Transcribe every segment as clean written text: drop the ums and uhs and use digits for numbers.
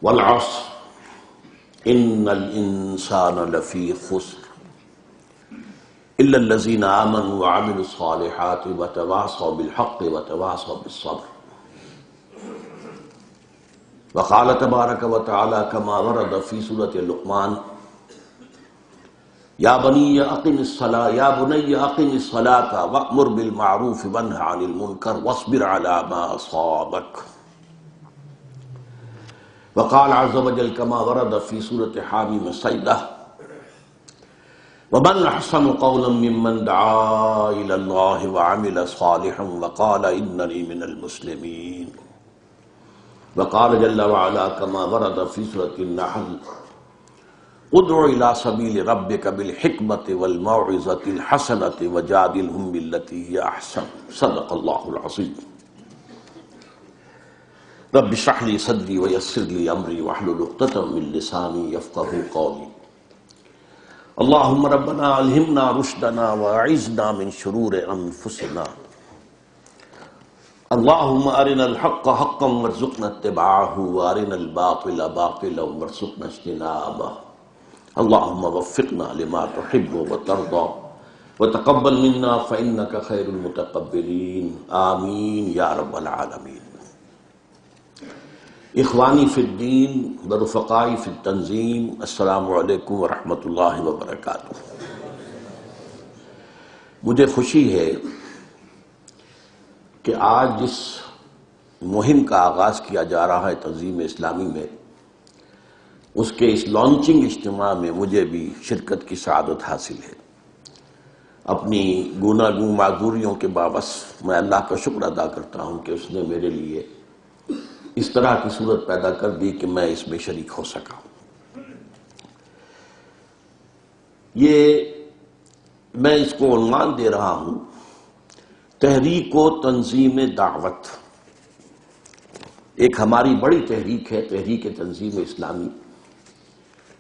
والعصر ان الانسان لفی خسر الا الذین آمنوا وعملوا الصالحات وتواصوا بالحق وتواصوا بالصبر. وقال تبارک وتعالی کما ورد فی سورۃ لقمان یا بنی اقم الصلاۃ وأمر بالمعروف وانہ عن المنکر واصبر علی ما اصابک. وقال عز وجل كما ورد في سورة حامیم السجدہ ومن احسن قولا ممن دعا الى الله وعمل صالحا وقال انني من المسلمين. وقال جل وعلا كما ورد في سورة النحل ادع الى سبيل ربك بالحكمة والموعظة الحسنة وجادلهم بالتي هي احسن. صدق الله العظيم. رب اشرح لي صدري ويسر لي امري واحلل عقدة من لساني يفقهوا قولي. اللهم ربنا الهمنا رشدنا واعذنا من شرور انفسنا. اللهم ارنا الحق حقا وارزقنا اتباعه وارنا الباطل باطلا وارزقنا اجتنابه. اللهم وفقنا لما تحب وترضى وتقبل منا فانك خير المتقبلين. آمين یا رب العالمین. اخوانی فی الدین و رفقائی فی التنظیم، السلام علیکم ورحمۃ اللہ وبرکاتہ. مجھے خوشی ہے کہ آج جس مہم کا آغاز کیا جا رہا ہے تنظیم اسلامی میں، اس کے اس لانچنگ اجتماع میں مجھے بھی شرکت کی سعادت حاصل ہے. اپنی گوناگوں معذوریوں کے باعث میں اللہ کا شکر ادا کرتا ہوں کہ اس نے میرے لیے اس طرح کی صورت پیدا کر دی کہ میں اس میں شریک ہو سکا. میں اس کو عنوان دے رہا ہوں تحریک و تنظیم دعوت. ایک ہماری بڑی تحریک ہے، تحریک تنظیم اسلامی.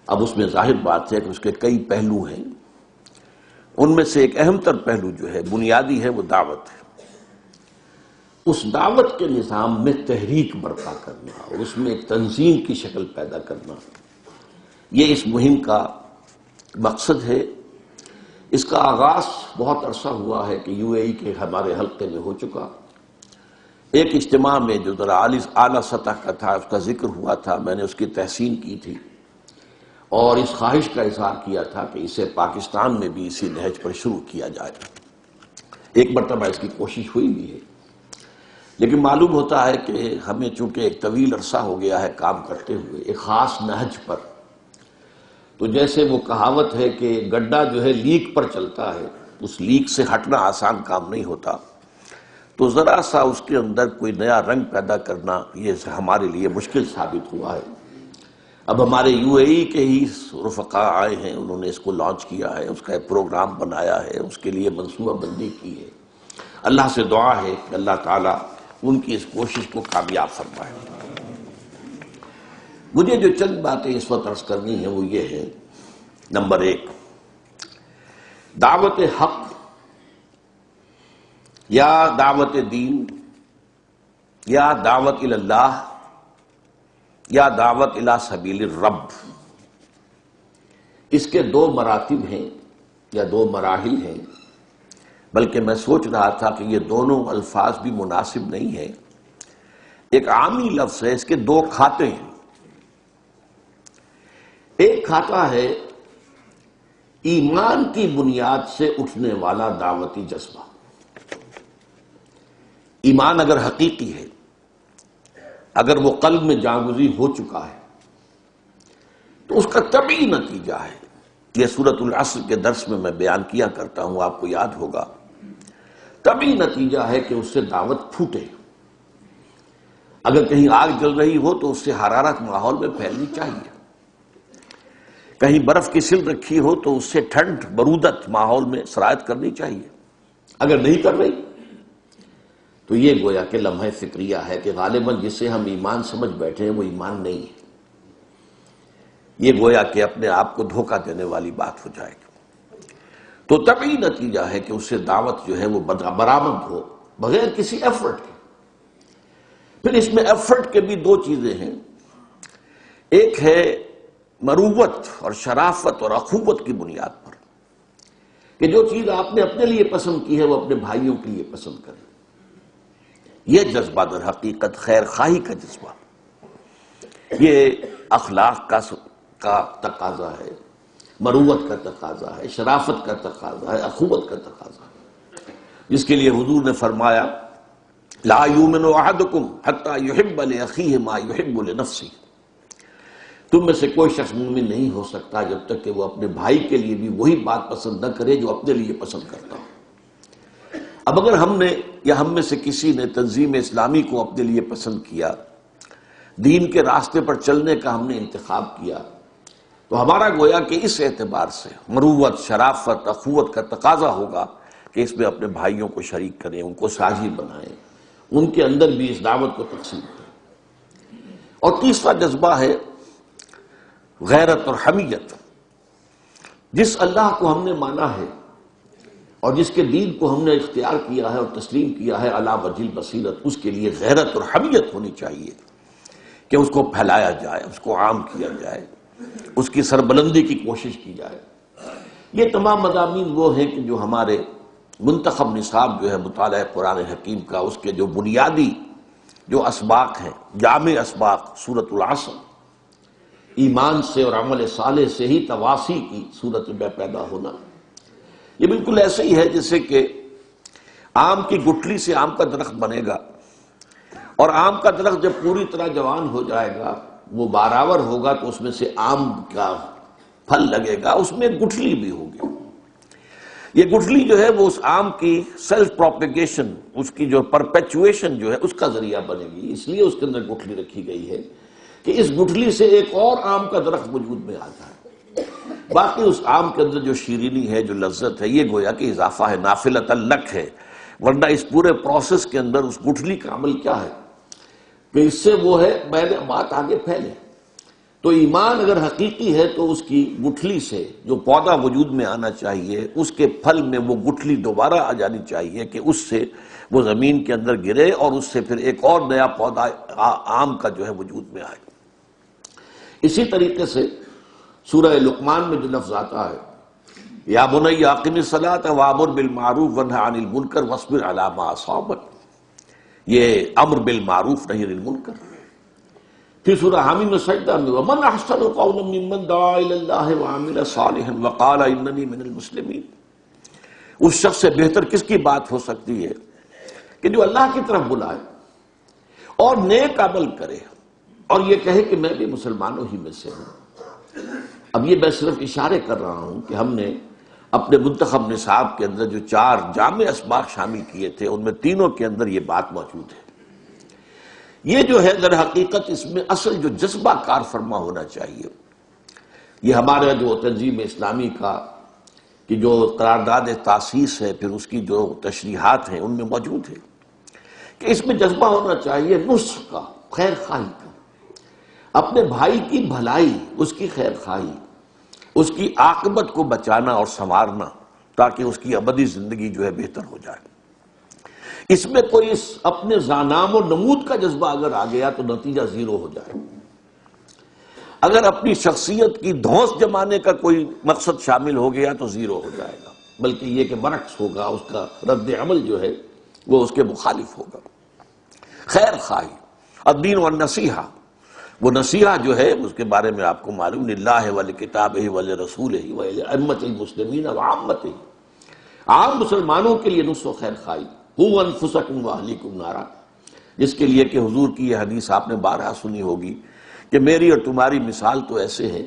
اب اس میں ظاہر بات ہے کہ اس کے کئی پہلو ہیں. ان میں سے ایک اہم تر پہلو جو ہے، بنیادی ہے، وہ دعوت ہے. اس دعوت کے نظام میں تحریک برپا کرنا اور اس میں ایک تنظیم کی شکل پیدا کرنا، یہ اس مہم کا مقصد ہے. اس کا آغاز بہت عرصہ ہوا ہے کہ یو اے ای کے ہمارے حلقے میں ہو چکا. ایک اجتماع میں جو ذرا اعلیٰ سطح کا تھا، اس کا ذکر ہوا تھا، میں نے اس کی تحسین کی تھی اور اس خواہش کا اظہار کیا تھا کہ اسے پاکستان میں بھی اسی نہج پر شروع کیا جائے. ایک مرتبہ اس کی کوشش ہوئی بھی ہے، لیکن معلوم ہوتا ہے کہ ہمیں چونکہ ایک طویل عرصہ ہو گیا ہے کام کرتے ہوئے ایک خاص نہج پر، تو جیسے وہ کہاوت ہے کہ گڈھا جو ہے لیک پر چلتا ہے، اس لیک سے ہٹنا آسان کام نہیں ہوتا. تو ذرا سا اس کے اندر کوئی نیا رنگ پیدا کرنا یہ ہمارے لیے مشکل ثابت ہوا ہے. اب ہمارے یو اے ای کے ہی رفقا آئے ہیں، انہوں نے اس کو لانچ کیا ہے، اس کا ایک پروگرام بنایا ہے، اس کے لیے منصوبہ بندی کی ہے. اللہ سے دعا ہے کہ اللہ تعالیٰ ان کی اس کوشش کو کامیاب فرمائے. مجھے جو چند باتیں اس وقت عرض کرنی ہیں وہ یہ ہے: نمبر 1، دعوت حق یا دعوت دین یا دعوت اللہ یا دعوت الی سبیل الرب، اس کے 2 مراتب ہیں یا 2 مراحل ہیں. بلکہ میں سوچ رہا تھا کہ یہ دونوں الفاظ بھی مناسب نہیں ہیں. ایک عامی لفظ ہے، اس کے 2 کھاتے ہیں. ایک کھاتا ہے ایمان کی بنیاد سے اٹھنے والا دعوتی جذبہ. ایمان اگر حقیقی ہے، اگر وہ قلب میں جاگزی ہو چکا ہے، تو اس کا طبعی نتیجہ ہے. یہ سورۃ العصر کے درس میں بیان کیا کرتا ہوں، آپ کو یاد ہوگا. طبعی نتیجہ ہے کہ اس سے دعوت پھوٹے. اگر کہیں آگ جل رہی ہو تو اس سے حرارت ماحول میں پھیلنی چاہیے. کہیں برف کی سل رکھی ہو تو اس سے ٹھنڈ برودت ماحول میں سرایت کرنی چاہیے. اگر نہیں کر رہی تو یہ گویا کہ لمحہ فکریہ ہے کہ غالباً جسے ہم ایمان سمجھ بیٹھے ہیں وہ ایمان نہیں ہے. یہ گویا کہ اپنے آپ کو دھوکہ دینے والی بات ہو جائے گی. تو طبعی نتیجہ ہے کہ اس سے دعوت جو ہے وہ برآمد ہو بغیر کسی ایفرٹ کے. پھر اس میں ایفرٹ کے بھی 2 چیزیں ہیں. ایک ہے مروت اور شرافت اور اخوت کی بنیاد پر، کہ جو چیز آپ نے اپنے لیے پسند کی ہے وہ اپنے بھائیوں کے لیے پسند کریں۔ یہ جذبہ در حقیقت خیر خواہی کا جذبہ، یہ اخلاق کا تقاضا ہے، مروت کا تقاضا ہے، شرافت کا تقاضا ہے، اخوت کا تقاضا ہے، جس کے لیے حضور نے فرمایا لا یؤمن احدکم حتی یحب لاخیہ ما یحب لنفسہ، تم میں سے کوئی شخص مومن نہیں ہو سکتا جب تک کہ وہ اپنے بھائی کے لیے بھی وہی بات پسند نہ کرے جو اپنے لیے پسند کرتا ہو۔ اب اگر ہم نے یا ہم میں سے کسی نے تنظیم اسلامی کو اپنے لیے پسند کیا، دین کے راستے پر چلنے کا ہم نے انتخاب کیا، تو ہمارا گویا کہ اس اعتبار سے مروت، شرافت، اخوت کا تقاضا ہوگا کہ اس میں اپنے بھائیوں کو شریک کریں، ان کو ساجی بنائیں، ان کے اندر بھی اس دعوت کو تقسیم کریں۔ اور تیسرا جذبہ ہے غیرت اور حمیت۔ جس اللہ کو ہم نے مانا ہے اور جس کے دین کو ہم نے اختیار کیا ہے اور تسلیم کیا ہے علی وجہ البصیرت، اس کے لیے غیرت اور حمیت ہونی چاہیے کہ اس کو پھیلایا جائے، اس کو عام کیا جائے، اس کی سربلندی کی کوشش کی جائے۔ یہ تمام مضامین وہ ہیں کہ جو ہمارے منتخب نصاب جو ہے مطالعہ قرآن حکیم کا، اس کے جو بنیادی جو اسباق ہیں، جامع اسباق، سورۃ العصر، ایمان سے اور عمل صالح سے ہی تواسی کی صورت میں پیدا ہونا، یہ بالکل ایسے ہی ہے جیسے کہ آم کی گٹھلی سے آم کا درخت بنے گا، اور آم کا درخت جب پوری طرح جوان ہو جائے گا، وہ بارآور ہوگا، تو اس میں سے آم کا پھل لگے گا، اس میں گٹھلی بھی ہوگی۔ یہ گٹھلی جو ہے وہ اس آم کی سیلف پروپیگیشن، اس کی جو پرپیچویشن جو ہے اس کا ذریعہ بنے گی، اس لیے اس کے اندر گٹھلی رکھی گئی ہے کہ اس گٹھلی سے ایک اور آم کا درخت وجود میں آ جائے۔ باقی اس آم کے اندر جو شیرینی ہے، جو لذت ہے، یہ گویا کہ اضافہ ہے، نافلۃ لک ہے، ورنہ اس پورے پروسیس کے اندر اس گٹھلی کا عمل کیا ہے کہ اس سے وہ ہے بات آگے پھیلے۔ تو ایمان اگر حقیقی ہے تو اس کی گٹھلی سے جو پودا وجود میں آنا چاہیے، اس کے پھل میں وہ گٹھلی دوبارہ آ جانی چاہیے کہ اس سے وہ زمین کے اندر گرے اور اس سے پھر ایک اور نیا پودا آم کا جو ہے وجود میں آئے۔ اسی طریقے سے سورہ لقمان میں جو لفظ آتا ہے یا بنی اقم الصلاۃ وامر بالمعروف وانہ عن المنکر واصبر علی ما اصابک، یہ امر بالمعروف نہی عن المنکر۔ پھر سورہ حامیم میں سجدہ میں ومن احسن قولا ممن دعا الی اللہ وعمل صالحا وقال اننی من المسلمین، اس شخص سے بہتر کس کی بات ہو سکتی ہے کہ جو اللہ کی طرف بلائے اور نیک عمل کرے اور یہ کہے کہ میں بھی مسلمانوں ہی میں سے ہوں۔ اب یہ میں صرف اشارے کر رہا ہوں کہ ہم نے اپنے منتخب نصاب کے اندر جو 4 جامع اسباق شامل کیے تھے، ان میں تینوں کے اندر یہ بات موجود ہے۔ یہ جو ہے در حقیقت اس میں اصل جو جذبہ کار فرما ہونا چاہیے، یہ ہمارا جو تنظیم اسلامی کا کہ جو قرارداد تاسیس ہے، پھر اس کی جو تشریحات ہیں ان میں موجود ہے کہ اس میں جذبہ ہونا چاہیے نصح کا، خیر خواہی کا، اپنے بھائی کی بھلائی، اس کی خیر خواہی، اس کی عاقبت کو بچانا اور سنوارنا تاکہ اس کی ابدی زندگی جو ہے بہتر ہو جائے۔ اس میں کوئی اپنے نام و نمود کا جذبہ اگر آ گیا تو نتیجہ زیرو ہو جائے۔ اگر اپنی شخصیت کی دھونس جمانے کا کوئی مقصد شامل ہو گیا تو زیرو ہو جائے گا، بلکہ یہ کہ برعکس ہوگا، اس کا رد عمل جو ہے وہ اس کے مخالف ہوگا۔ خیر خواہی، الدین والنصیحہ، وہ نصیحہ جو ہے اس کے بارے میں آپ کو معلوم، للہ ولکتابہ ولرسولہ ولائمۃ المسلمین وعامتہ، عام مسلمانوں کے لیے نصح و خیر خواہی، قوا انفسکم واہلیکم نارا، جس کے لیے کہ حضور کی یہ حدیث آپ نے بارہا سنی ہوگی کہ میری اور تمہاری مثال تو ایسے ہے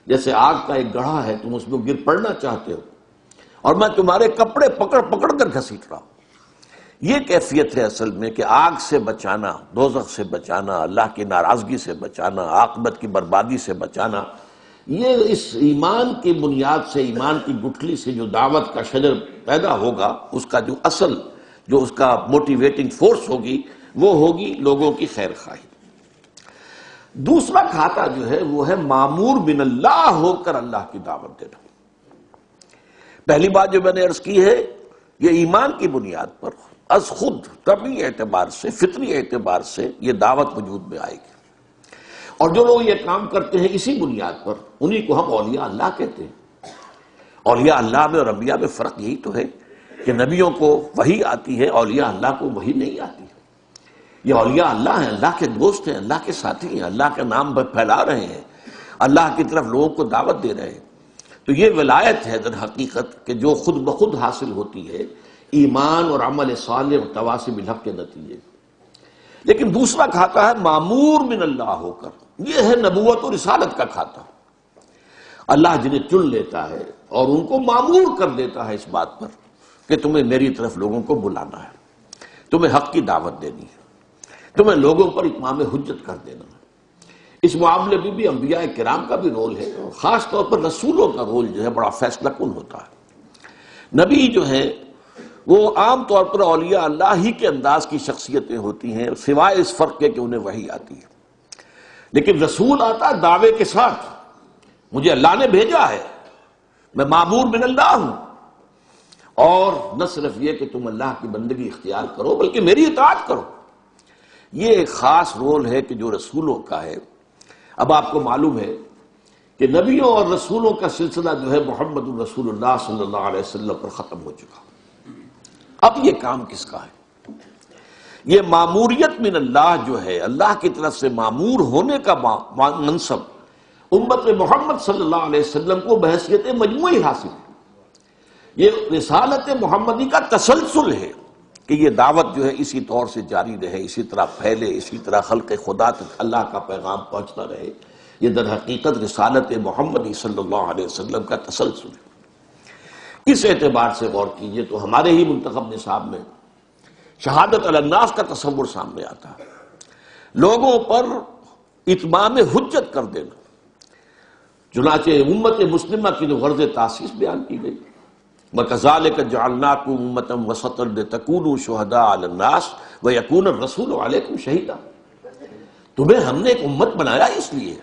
جیسے آگ کا ایک گڑھا ہے، تم اس میں گر پڑنا چاہتے ہو اور میں تمہارے کپڑے پکڑ پکڑ کر گھسیٹ رہا ہوں۔ یہ کیفیت ہے اصل میں کہ آگ سے بچانا، دوزخ سے بچانا، اللہ کی ناراضگی سے بچانا، عاقبت کی بربادی سے بچانا، یہ اس ایمان کی بنیاد سے، ایمان کی گٹھلی سے جو دعوت کا شجر پیدا ہوگا، اس کا جو اصل جو اس کا موٹیویٹنگ فورس ہوگی وہ ہوگی لوگوں کی خیر خواہی۔ دوسرا کھاتا جو ہے وہ ہے معمور من اللہ ہو کر اللہ کی دعوت دینا۔ پہلی بات جو میں نے عرض کی ہے، یہ ایمان کی بنیاد پر از خود طبعی اعتبار سے، فطری اعتبار سے یہ دعوت وجود میں آئے گی۔ اور جو لوگ یہ کام کرتے ہیں اسی بنیاد پر، انہی کو ہم اولیاء اللہ کہتے ہیں۔ اولیاء اللہ میں اور انبیاء میں فرق یہی تو ہے کہ نبیوں کو وحی آتی ہے، اولیاء اللہ کو وحی نہیں آتی۔ یہ اولیاء اللہ ہیں، اللہ کے دوست ہیں، اللہ کے ساتھی ہیں، اللہ کا نام پھیلا رہے ہیں، اللہ کی طرف لوگوں کو دعوت دے رہے ہیں۔ تو یہ ولایت ہے در حقیقت کہ جو خود بخود حاصل ہوتی ہے ایمان اور عمل صالح اور تواصی بالحق کے نتیجے۔ لیکن دوسرا کھاتا ہے معمور من اللہ ہو کر، یہ ہے نبوت اور رسالت کا کھاتا۔ اللہ جنہیں چن لیتا ہے اور ان کو معمور کر دیتا ہے اس بات پر کہ تمہیں میری طرف لوگوں کو بلانا ہے، تمہیں حق کی دعوت دینی ہے، تمہیں لوگوں پر اتمام حجت کر دینا ہے۔ اس معاملے میں بھی انبیاء کرام کا بھی رول ہے، اور خاص طور پر رسولوں کا رول جو ہے بڑا فیصلہ کن ہوتا ہے۔ نبی جو ہے وہ عام طور پر اولیاء اللہ ہی کے انداز کی شخصیتیں ہوتی ہیں، سوائے اس فرق کے کہ انہیں وحی آتی ہے۔ لیکن رسول آتا ہے دعوے کے ساتھ، مجھے اللہ نے بھیجا ہے، میں معمور من اللہ ہوں، اور نہ صرف یہ کہ تم اللہ کی بندگی اختیار کرو بلکہ میری اطاعت کرو۔ یہ ایک خاص رول ہے کہ جو رسولوں کا ہے۔ اب آپ کو معلوم ہے کہ نبیوں اور رسولوں کا سلسلہ جو ہے محمد الرسول اللہ صلی اللہ علیہ وسلم پر ختم ہو چکا۔ اب یہ کام کس کا ہے؟ یہ معموریت من اللہ جو ہے، اللہ کی طرف سے معمور ہونے کا منصب امت محمد صلی اللہ علیہ وسلم کو بحیثیت مجموعی حاصل ہے۔ یہ رسالت محمدی کا تسلسل ہے کہ یہ دعوت جو ہے اسی طور سے جاری رہے، اسی طرح پھیلے، اسی طرح خلق خدا تک اللہ کا پیغام پہنچتا رہے۔ یہ در حقیقت رسالت محمدی صلی اللہ علیہ وسلم کا تسلسل ہے۔ اس اعتبار سے غور کیجئے تو ہمارے ہی منتخب نصاب میں شہادت علی الناس کا تصور سامنے آتا ہے، لوگوں پر اتمام حجت کر دینا۔ چنانچہ امت مسلمہ کی جو غرض تاسیس بیان کی گئی، وَكَذَلِكَ جَعَلْنَاكُمْ أُمَّةً وَسَطًا لِتَكُونُوا شُهَدَاءَ عَلَى النَّاسِ وَيَكُونَ الرَّسُولُ عَلَيْكُمْ شَهِيدًا۔ تمہیں ہم نے ایک امت بنایا اس لیے،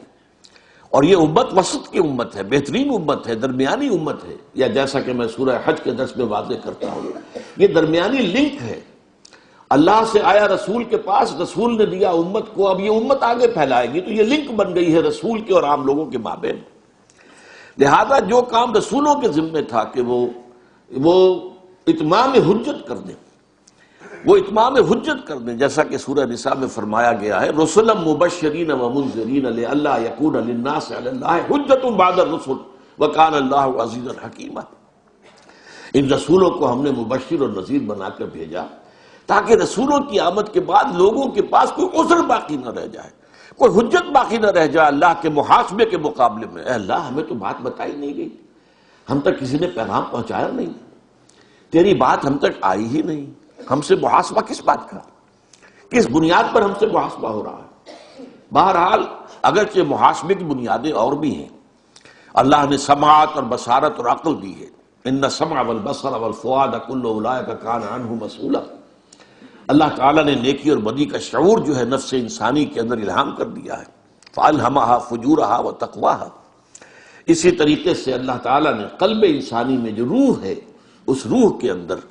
اور یہ امت وسط کی امت ہے، بہترین امت ہے، درمیانی امت ہے، یا جیسا کہ میں سورہ حج کے درس میں واضح کرتا ہوں، یہ درمیانی لنک ہے۔ اللہ سے آیا رسول کے پاس، رسول نے دیا امت کو، اب یہ امت آگے پھیلائے گی، تو یہ لنک بن گئی ہے رسول کے اور عام لوگوں کے مابین۔ لہذا جو کام رسولوں کے ذمے تھا کہ وہ اتمام حجت کر دیں، وہ اتمام حجت کر دیں، جیسا کہ سورہ نساء میں فرمایا گیا ہے رسلا مبشرین ومنذرین لئلا یکون للناس علی اللہ حجت بعد الرسل وکان اللہ عزیزا حکیما۔ ان رسولوں کو ہم نے مبشر اور نذیر بنا کر بھیجا تاکہ رسولوں کی آمد کے بعد لوگوں کے پاس کوئی عذر باقی نہ رہ جائے، کوئی حجت باقی نہ رہ جائے اللہ کے محاسبے کے مقابلے میں۔ اے اللہ، ہمیں تو بات بتائی نہیں گئی، ہم تک کسی نے پیغام پہنچایا نہیں، تیری بات ہم تک آئی ہی نہیں، ہم سے محاسبہ کس بات کا، کس بنیاد پر ہم سے محاسبہ ہو رہا ہے؟ بہرحال اگرچہ محاسبے کی بنیادیں اور بھی ہیں، اللہ نے سماعت اور بصارت اور عقل دی ہے، ان السمع والبصر والفؤاد کل اولئک کان عنہ مسئولا۔ اللہ تعالیٰ نے نیکی اور بدی کا شعور جو ہے نفس انسانی کے اندر الہام کر دیا ہے، فَأَلْهَمَهَا فُجُورَهَا وَتَقْوَاهَا۔ اسی طریقے سے اللہ تعالیٰ نے قلب انسانی میں جو روح ہے، اس روح کے اندر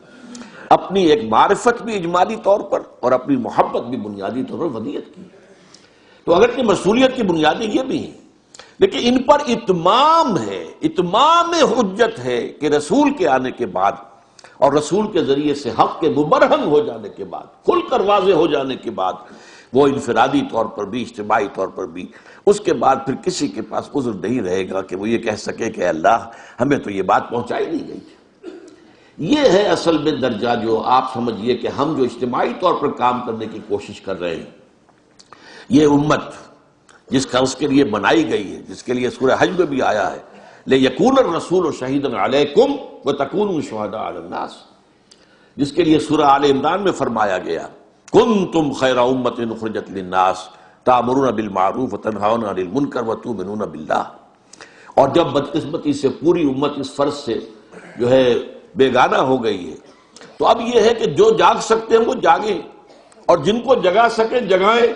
اپنی ایک معرفت بھی اجمالی طور پر اور اپنی محبت بھی بنیادی طور پر ودیت کی۔ تو اگرچہ مسئولیت کی بنیادیں یہ بھی ہیں، لیکن ان پر اتمام ہے، اتمام حجت ہے کہ رسول کے آنے کے بعد اور رسول کے ذریعے سے حق کے مبرہن ہو جانے کے بعد، کھل کر واضح ہو جانے کے بعد، وہ انفرادی طور پر بھی اجتماعی طور پر بھی، اس کے بعد پھر کسی کے پاس عذر نہیں رہے گا کہ وہ یہ کہہ سکے کہ اللہ ہمیں تو یہ بات پہنچائی نہیں گئی۔ یہ ہے اصل میں درجہ جو آپ سمجھیے کہ ہم جو اجتماعی طور پر کام کرنے کی کوشش کر رہے ہیں، یہ امت جس کا اس کے لیے بنائی گئی ہے، جس کے لیے سورہ حج میں بھی آیا ہے لِيَكُونَ الرَّسُولُ شَهِيدًا عَلَيْكُمْ وَتَكُونُوا شُهَدَاءَ عَلَى النَّاسِ، جس کے لیے سورہ آل عمران میں فرمایا گیا كُنتُمْ خَيْرَ أُمَّةٍ أُخْرِجَتْ لِلنَّاسِ تَأْمُرُونَ بِالْمَعْرُوفِ وَتَنْهَوْنَ عَنِ الْمُنكَرِ وَتُؤْمِنُونَ بِاللَّهِ۔ اور جب بدقسمتی سے پوری امت اس فرض سے جو ہے بیگانہ ہو گئی ہے، تو اب یہ ہے کہ جو جاگ سکتے ہیں وہ جاگیں، اور جن کو جگا سکیں جگائیں،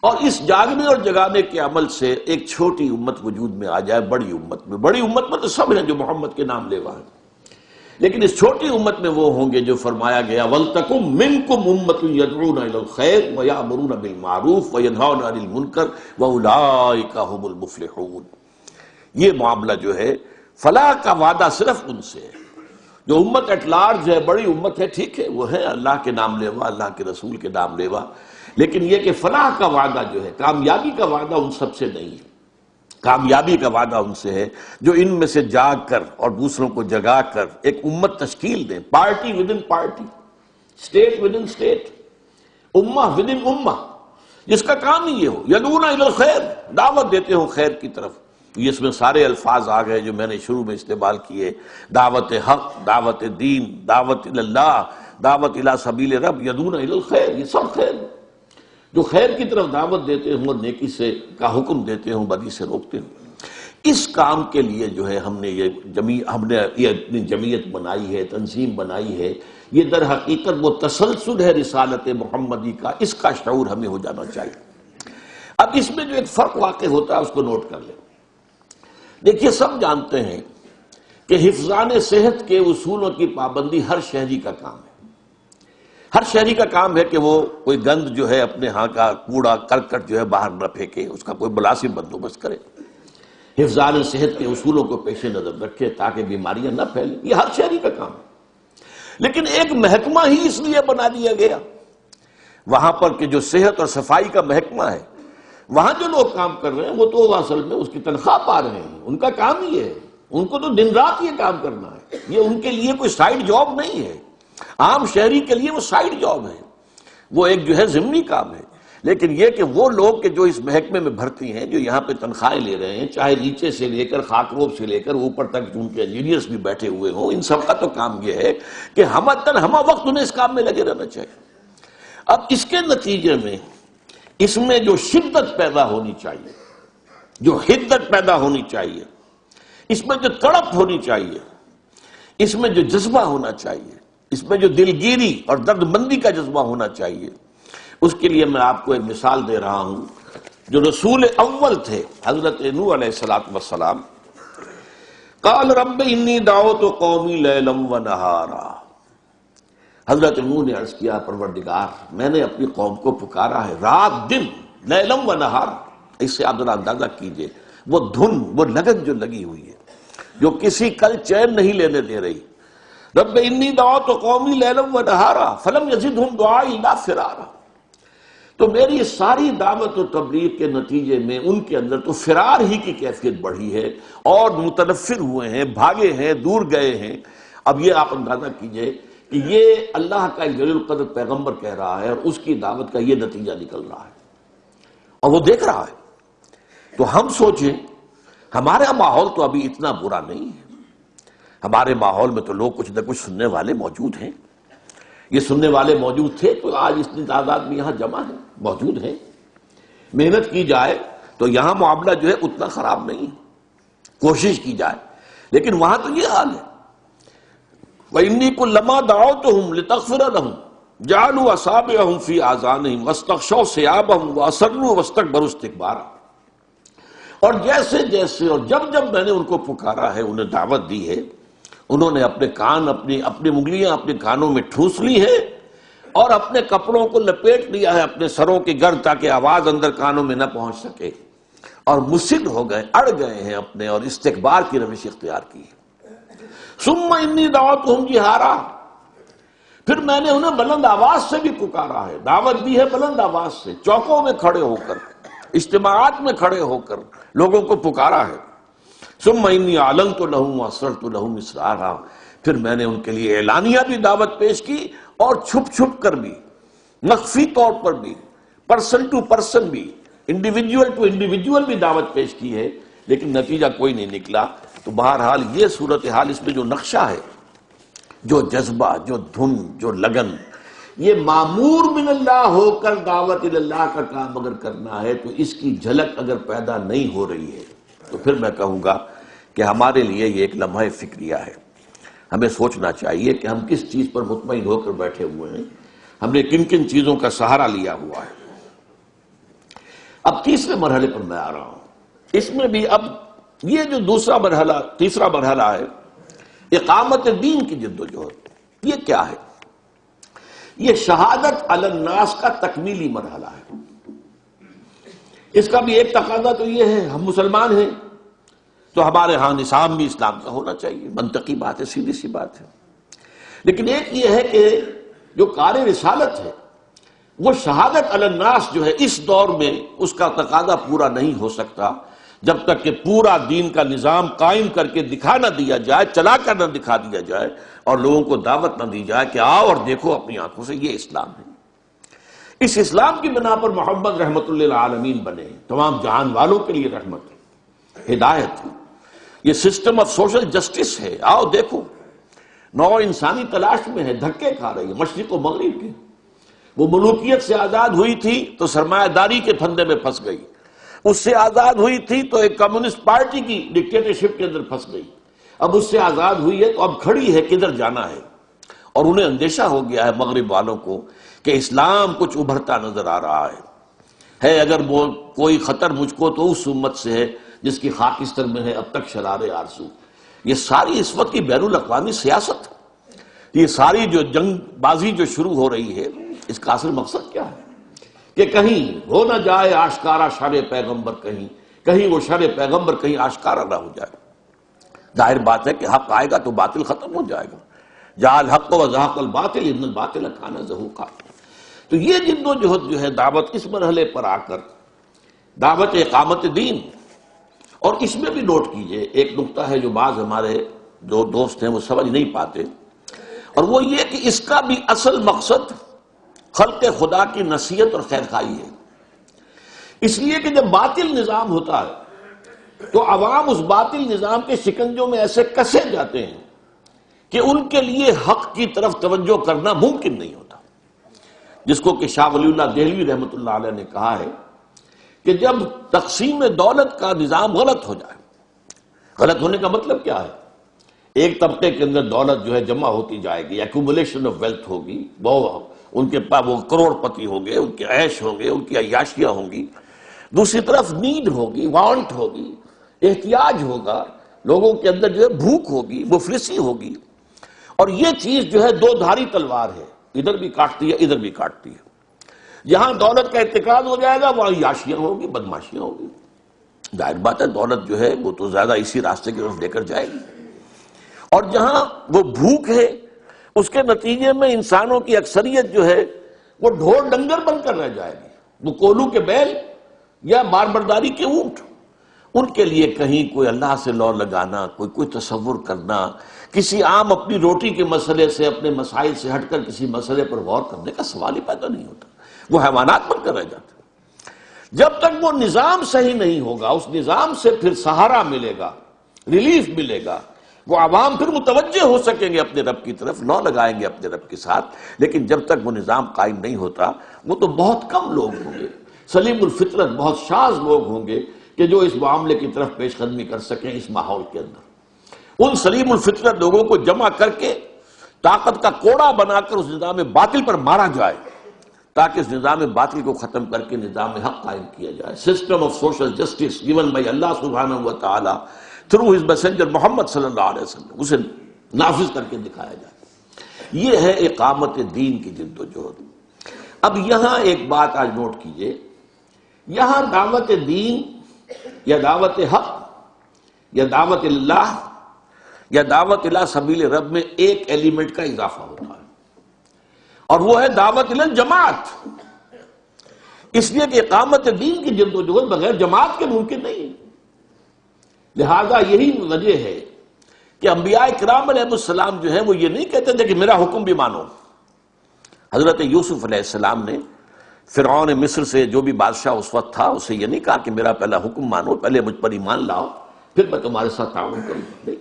اور اس جاگنے اور جگانے کے عمل سے ایک چھوٹی امت وجود میں آ جائے بڑی امت میں۔ بڑی امت میں تو سب ہیں جو محمد کے نام لیوا ہیں، لیکن اس چھوٹی امت میں وہ ہوں گے جو فرمایا گیا وَلْتَكُمْ مِنْكُمْ أُمَّةٌ يَدْعُونَ إِلَى الْخَيْرِ وَيَأْمُرُونَ بِالْمَعْرُوفِ وَيَنْهَوْنَ عَنِ الْمُنْكَرِ وَأُولَٰئِكَ هُمُ الْمُفْلِحُونَ۔ یہ معاملہ جو ہے فلاح کا وعدہ صرف ان سے ہے جو امت ایٹ لارج ہے، بڑی امت ہے، ٹھیک ہے، وہ ہے اللہ کے نام لیوا، اللہ کے رسول کے نام لیوا، لیکن یہ کہ فلاح کا وعدہ جو ہے، کامیابی کا وعدہ ان سب سے نہیں ہے۔ کامیابی کا وعدہ ان سے ہے جو ان میں سے جاگ کر اور دوسروں کو جگا کر ایک امت تشکیل دیں، party with in party, state with in state, امہ ود ان امہ، جس کا کام ہی یہ ہو، یدعون الی الخیر، دعوت دیتے ہوں خیر کی طرف۔ یہ اس میں سارے الفاظ آ گئے جو میں نے شروع میں استعمال کیے، دعوت حق، دعوت دین، دعوت الی اللہ، دعوت الی سبیل رب، یدعون الی الخیر، یہ سب خیر ہے۔ جو خیر کی طرف دعوت دیتے ہوں اور نیکی سے کا حکم دیتے ہوں، بدی سے روکتے ہوں۔ اس کام کے لیے جو ہے ہم نے یہ اپنی جمعیت بنائی ہے، تنظیم بنائی ہے، یہ در حقیقت وہ تسلسل ہے رسالت محمدی کا، اس کا شعور ہمیں ہو جانا چاہیے۔ اب اس میں جو ایک فرق واقع ہوتا ہے اس کو نوٹ کر لیں۔ دیکھیے، سب جانتے ہیں کہ حفظان صحت کے اصولوں کی پابندی ہر شہری کا کام ہے۔ ہر شہری کا کام ہے کہ وہ کوئی گند جو ہے اپنے ہاں کا کوڑا کرکٹ جو ہے باہر نہ پھینکے، اس کا کوئی مناسب بندوبست کرے، حفظان صحت کے اصولوں کو پیش نظر رکھے تاکہ بیماریاں نہ پھیلیں، یہ ہر شہری کا کام ہے۔ لیکن ایک محکمہ ہی اس لیے بنا دیا گیا وہاں پر کہ جو صحت اور صفائی کا محکمہ ہے، وہاں جو لوگ کام کر رہے ہیں وہ تو اصل میں اس کی تنخواہ پا رہے ہیں، ان کا کام ہی ہے، ان کو تو دن رات یہ کام کرنا ہے، یہ ان کے لیے کوئی سائیڈ جاب نہیں ہے۔ عام شہری کے لیے وہ سائیڈ جاب ہے، وہ ایک جو ہے ضمنی کام ہے۔ لیکن یہ کہ وہ لوگ کہ جو اس محکمے میں بھرتی ہیں، جو یہاں پہ تنخواہیں لے رہے ہیں، چاہے نیچے سے لے کر خاکروب سے لے کر اوپر تک ان کے انجینئرز بھی بیٹھے ہوئے ہوں، ان سب کا تو کام یہ ہے کہ ہمہ وقت انہیں اس کام میں لگے رہنا چاہیے۔ اب اس کے نتیجے میں اس میں جو شدت پیدا ہونی چاہیے، جو حدت پیدا ہونی چاہیے، اس میں جو تڑپ ہونی چاہیے، اس میں جو جذبہ ہونا چاہیے، اس میں جو دلگیری اور درد مندی کا جذبہ ہونا چاہیے، اس کے لیے میں آپ کو ایک مثال دے رہا ہوں۔ جو رسول اول تھے حضرت نوح علیہ السلام، قال رب انی دعوت قومی لیلا ونہارا، حضرت نوح نے عرض کیا پروردگار میں نے اپنی قوم کو پکارا ہے رات دن، لیلا ونہارا۔ اس سے آپ ذرا اندازہ کیجئے وہ دھن، وہ لگن جو لگی ہوئی ہے، جو کسی کل چین نہیں لینے دے رہی۔ رب انی دعوت قومی لیلا ونہارا فلم یزدہم دعائی الا فرارا۔ تو میری ساری دعوت و تبلیغ کے نتیجے میں ان کے اندر تو فرار ہی کی کیفیت بڑھی ہے، اور متنفر ہوئے ہیں، بھاگے ہیں، دور گئے ہیں۔ اب یہ آپ اندازہ کیجئے کہ یہ اللہ کا ایک جلیل القدر پیغمبر کہہ رہا ہے اور اس کی دعوت کا یہ نتیجہ نکل رہا ہے، اور وہ دیکھ رہا ہے۔ تو ہم سوچیں ہمارا ماحول تو ابھی اتنا برا نہیں ہے، ہمارے ماحول میں تو لوگ کچھ نہ کچھ سننے والے موجود ہیں۔ یہ سننے والے موجود تھے تو آج اتنی تعداد میں یہاں جمع ہے، موجود ہیں۔ محنت کی جائے تو یہاں معاملہ جو ہے اتنا خراب نہیں ہے، کوشش کی جائے، لیکن وہاں تو یہ حال ہے۔ وَإِنِّي كُلَّمَا دَعَوْتُهُمْ لِتَغْفِرَ لَهُمْ جَعَلُوا أَصَابِعَهُمْ فِي آذَانِهِمْ وَاسْتَغْشَوْا ثِيَابَهُمْ وَأَصَرُّوا وَاسْتَكْبَرُوا اسْتِكْبَارًا۔ اور جیسے جیسے اور جب میں نے ان کو پکارا ہے، انہیں دعوت دی ہے، انہوں نے اپنے کان، اپنی انگلیاں اپنے کانوں میں ٹھوس لی ہے اور اپنے کپڑوں کو لپیٹ لیا ہے اپنے سروں کی گرد تاکہ آواز اندر کانوں میں نہ پہنچ سکے، اور مصر ہو گئے، اڑ گئے ہیں اپنے، اور استکبار کی روش اختیار کی ہے۔ ثم انی دعوتہم جہارا، پھر میں نے انہیں بلند آواز سے بھی پکارا ہے، دعوت دی ہے بلند آواز سے، چوکوں میں کھڑے ہو کر، اجتماعات میں کھڑے ہو کر لوگوں کو پکارا ہے۔ ثم انی اعلنت لہم واسررت لہم اسرارا، پھر میں نے ان کے لیے اعلانیہ بھی دعوت پیش کی اور چھپ چھپ کر بھی، مخفی طور پر بھی، پرسن ٹو پرسن بھی، انڈیویجول ٹو انڈیویجول بھی دعوت پیش کی ہے، لیکن نتیجہ کوئی نہیں نکلا۔ تو بہرحال یہ صورتحال، اس میں جو نقشہ ہے، جو جذبہ، جو دھن، جو لگن، یہ معمور من اللہ ہو کر دعوت اللہ کا کام اگر کرنا ہے تو اس کی جھلک اگر پیدا نہیں ہو رہی ہے تو پھر میں کہوں گا کہ ہمارے لیے یہ ایک لمحہ فکریہ ہے۔ ہمیں سوچنا چاہیے کہ ہم کس چیز پر مطمئن ہو کر بیٹھے ہوئے ہیں، ہم نے کن کن چیزوں کا سہارا لیا ہوا ہے۔ اب تیسرے مرحلے پر میں آ رہا ہوں۔ اس میں بھی اب یہ جو تیسرا مرحلہ ہے، اقامت دین کی جدوجہد، یہ کیا ہے؟ یہ شہادت علی الناس کا تکمیلی مرحلہ ہے۔ اس کا بھی ایک تقاضا تو یہ ہے، ہم مسلمان ہیں تو ہمارے ہاں نظام بھی اسلام کا ہونا چاہیے، منطقی بات ہے، سیدھی سی بات ہے۔ لیکن ایک یہ ہے کہ جو کار رسالت ہے وہ شہادت علی الناس جو ہے اس دور میں اس کا تقاضا پورا نہیں ہو سکتا جب تک کہ پورا دین کا نظام قائم کر کے دکھا نہ دیا جائے، چلا کر نہ دکھا دیا جائے، اور لوگوں کو دعوت نہ دی جائے کہ آؤ اور دیکھو اپنی آنکھوں سے یہ اسلام ہے۔ اس اسلام کی بنا پر محمد رحمت للعالمین بنے، تمام جہان والوں کے لیے رحمت ہے، ہدایت ہے، یہ سسٹم آف سوشل جسٹس ہے۔ آؤ دیکھو، نوع انسانی تلاش میں ہے، دھکے کھا رہی ہے مشرق و مغرب کے۔ وہ ملوکیت سے آزاد ہوئی تھی تو سرمایہ داری کے پھندے میں پھنس گئی، اس سے آزاد ہوئی تھی تو ایک کمیونسٹ پارٹی کی ڈکٹیٹرشپ کے اندر پھنس گئی، اب اس سے آزاد ہوئی ہے تو اب کھڑی ہے کدھر جانا ہے۔ اور انہیں اندیشہ ہو گیا ہے مغرب والوں کو کہ اسلام کچھ ابھرتا نظر آ رہا ہے اگر وہ کوئی خطر مجھ کو تو اس امت سے ہے جس کی خاکستر میں ہے اب تک شرار آرزو۔ یہ ساری اس وقت کی بین الاقوامی سیاست، یہ ساری جو جنگ بازی جو شروع ہو رہی ہے، اس کا اصل مقصد کیا ہے کہ کہیں ہو نہ جائے آشکارا شر پیغمبر، کہیں وہ شر پیغمبر کہیں آشکارا نہ ہو جائے۔ ظاہر بات ہے کہ حق آئے گا تو باطل ختم ہو جائے گا، جاء الحق وزهق الباطل ان الباطل کان زہوقا۔ تو یہ جد و جہد جو ہے دعوت اس مرحلے پر آ کر دعوت اقامت دین، اور اس میں بھی نوٹ کیجئے ایک نقطہ ہے جو بعض ہمارے جو دوست ہیں وہ سمجھ نہیں پاتے، اور وہ یہ کہ اس کا بھی اصل مقصد خلق خدا کی نصیحت اور خیرخواہی ہے۔ اس لیے کہ جب باطل نظام ہوتا ہے تو عوام اس باطل نظام کے شکنجوں میں ایسے کسے جاتے ہیں کہ ان کے لیے حق کی طرف توجہ کرنا ممکن نہیں ہوتا، جس کو کہ شاہ ولی اللہ دہلوی رحمۃ اللہ علیہ نے کہا ہے کہ جب تقسیم دولت کا نظام غلط ہو جائے، غلط ہونے کا مطلب کیا ہے؟ ایک طبقے کے اندر دولت جو ہے جمع ہوتی جائے گی، ایکومولیشن آف ویلتھ ہوگی، وہ ان کے پاس وہ کروڑ پتی ہوں گے، ان کے عیش ہوں گے، ان کی عیاشیاں ہوں گی۔ دوسری طرف نیڈ ہوگی، وانٹ ہوگی، احتیاج ہوگا، لوگوں کے اندر جو ہے بھوک ہوگی، مفلسی ہوگی، اور یہ چیز جو ہے دو دھاری تلوار ہے، ادھر بھی کاٹتی ہے ادھر بھی کاٹتی ہے۔ جہاں دولت کا ارتکاز ہو جائے گا وہاں عیاشیاں ہوگی، بدماشیاں ہوگی۔ ظاہر بات ہے دولت جو ہے وہ تو زیادہ اسی راستے کی طرف لے کر جائے گی، اور جہاں وہ بھوک ہے اس کے نتیجے میں انسانوں کی اکثریت جو ہے وہ ڈھور ڈنگر بن کر رہ جائے گی، وہ کولو کے بیل یا باربرداری کے اونٹ۔ ان کے لیے کہیں کوئی اللہ سے لو لگانا، کوئی تصور کرنا، کسی عام اپنی روٹی کے مسئلے سے، اپنے مسائل سے ہٹ کر کسی مسئلے پر غور کرنے کا سوال ہی پیدا نہیں ہوتا، وہ حیوانات بن کر رہ جاتے۔ جب تک وہ نظام صحیح نہیں ہوگا، اس نظام سے پھر سہارا ملے گا، ریلیف ملے گا، وہ عوام پھر متوجہ ہو سکیں گے اپنے رب کی طرف، لو لگائیں گے اپنے رب کے ساتھ۔ لیکن جب تک وہ نظام قائم نہیں ہوتا وہ تو بہت کم لوگ ہوں گے، سلیم الفطرت بہت شاذ لوگ ہوں گے کہ جو اس معاملے کی طرف پیش قدمی کر سکیں اس ماحول کے اندر۔ ان سلیم الفطرت لوگوں کو جمع کر کے طاقت کا کوڑا بنا کر اس نظام باطل پر مارا جائے تاکہ اس نظام باطل کو ختم کر کے نظام حق قائم کیا جائے۔ System of social justice given by اللہ سبحانہ و تعالی تھرو ہز میسنجر محمد صلی اللہ علیہ وسلم، اسے نافذ کر کے دکھایا جائے۔ یہ ہے اقامت دین کی جد و جہد۔ اب یہاں ایک بات آج نوٹ کیجئے، یہاں دعوت دین یا دعوت حق یا دعوت اللہ یا دعوت الی سبیل رب میں ایک ایلیمنٹ کا اضافہ ہوتا ہے، اور وہ ہے دعوت الی الجماعت۔ اس لیے کہ اقامت دین کی جد و جہد بغیر جماعت کے ممکن نہیں ہے۔ لہذا یہی وجہ ہے کہ انبیاء کرام علیہ السلام جو ہے وہ یہ نہیں کہتے تھے کہ میرا حکم بھی مانو۔ حضرت یوسف علیہ السلام نے فرعون مصر سے جو بھی بادشاہ اس وقت تھا اسے یہ نہیں کہا کہ میرا پہلا حکم مانو، پہلے مجھ پر ایمان لاؤ پھر میں تمہارے ساتھ تعاون کروں گا۔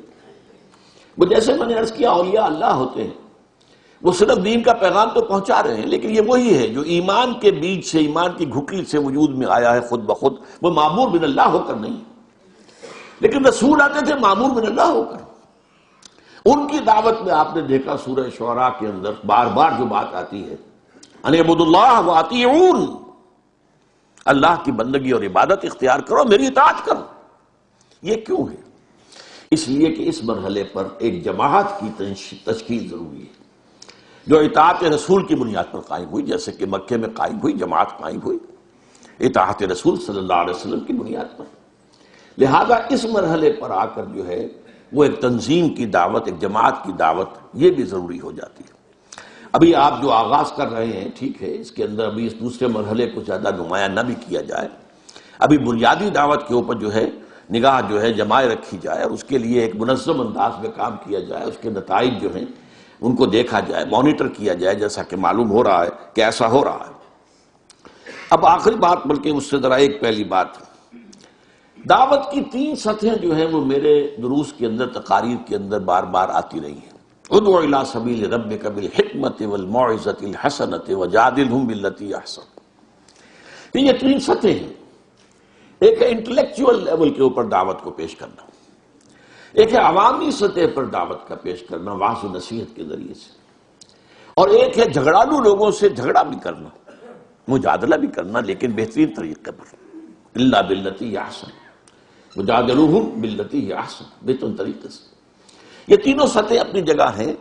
وہ جیسے میں نے عرض کیا اولیاء اللہ ہوتے ہیں، وہ صرف دین کا پیغام تو پہنچا رہے ہیں، لیکن یہ وہی ہے جو ایمان کے بیج سے، ایمان کی گھٹلی سے وجود میں آیا ہے خود بخود، وہ معمور من اللہ ہو کر نہیں۔ لیکن رسول آتے تھے معمور من اللہ ہو کر۔ ان کی دعوت میں آپ نے دیکھا سورہ شعراء کے اندر بار بار جو بات آتی ہے، ان اعبدوا اللہ واطیعون، اللہ کی بندگی اور عبادت اختیار کرو، میری اطاعت کرو۔ یہ کیوں ہے؟ اس لیے کہ اس مرحلے پر ایک جماعت کی تشکیل ضروری ہے جو اطاعت رسول کی بنیاد پر قائم ہوئی، جیسے کہ مکے میں قائم ہوئی جماعت قائم ہوئی اطاعت رسول صلی اللہ علیہ وسلم کی بنیاد پر۔ لہذا اس مرحلے پر آ کر جو ہے وہ ایک تنظیم کی دعوت، ایک جماعت کی دعوت یہ بھی ضروری ہو جاتی ہے۔ ابھی آپ جو آغاز کر رہے ہیں ٹھیک ہے، اس کے اندر ابھی اس دوسرے مرحلے کو زیادہ نمایاں نہ بھی کیا جائے، ابھی بنیادی دعوت کے اوپر جو ہے نگاہ جو ہے جمائے رکھی جائے اور اس کے لیے ایک منظم انداز میں کام کیا جائے، اس کے نتائج جو ہیں ان کو دیکھا جائے، مانیٹر کیا جائے، جیسا کہ معلوم ہو رہا ہے کہ ایسا ہو رہا ہے۔ اب آخری بات، بلکہ اس سے ذرا ایک پہلی بات، دعوت کی 3 سطحیں جو ہیں وہ میرے دروس کے اندر، تقاریر کے اندر بار بار آتی رہی ہیں۔ ادعو الی سبیل ربک بالحکمۃ والموعظۃ الحسنۃ وجادلھم باللتی احسن۔ یہ 3 سطحیں ہیں۔ ایک ہے انٹلیکچوئل لیول کے اوپر دعوت کو پیش کرنا، ایک ہے عوامی سطح پر دعوت کا پیش کرنا وعظ و نصیحت کے ذریعے سے، اور ایک ہے جھگڑالو لوگوں سے جھگڑا بھی کرنا، مجادلہ بھی کرنا، لیکن بہترین طریقے پر، الا باللتی احسن، وجادلوہم باللتی احسن، بہترین طریقے سے۔ یہ تینوں سطح اپنی جگہ ہیں،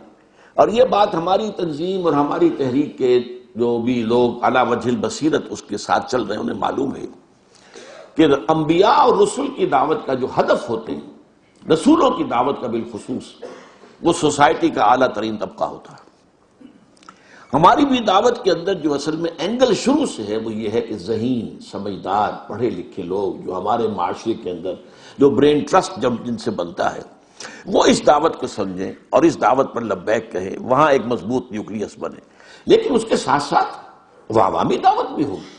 اور یہ بات ہماری تنظیم اور ہماری تحریک کے جو بھی لوگ علی وجہ البصیرت اس کے ساتھ چل رہے ہیں انہیں معلوم ہے کہ انبیاء اور رسل کی دعوت کا جو ہدف ہوتے ہیں، رسولوں کی دعوت کا بالخصوص، وہ سوسائٹی کا اعلیٰ ترین طبقہ ہوتا ہے۔ ہماری بھی دعوت کے اندر جو اصل میں اینگل شروع سے ہے وہ یہ ہے کہ ذہین، سمجھدار، پڑھے لکھے لوگ جو ہمارے معاشرے کے اندر جو برین ٹرسٹ جب جن سے بنتا ہے وہ اس دعوت کو سمجھیں اور اس دعوت پر لبیک کہیں، وہاں ایک مضبوط نیوکلیس بنے۔ لیکن اس کے ساتھ ساتھ وہ عوامی دعوت بھی ہوگی،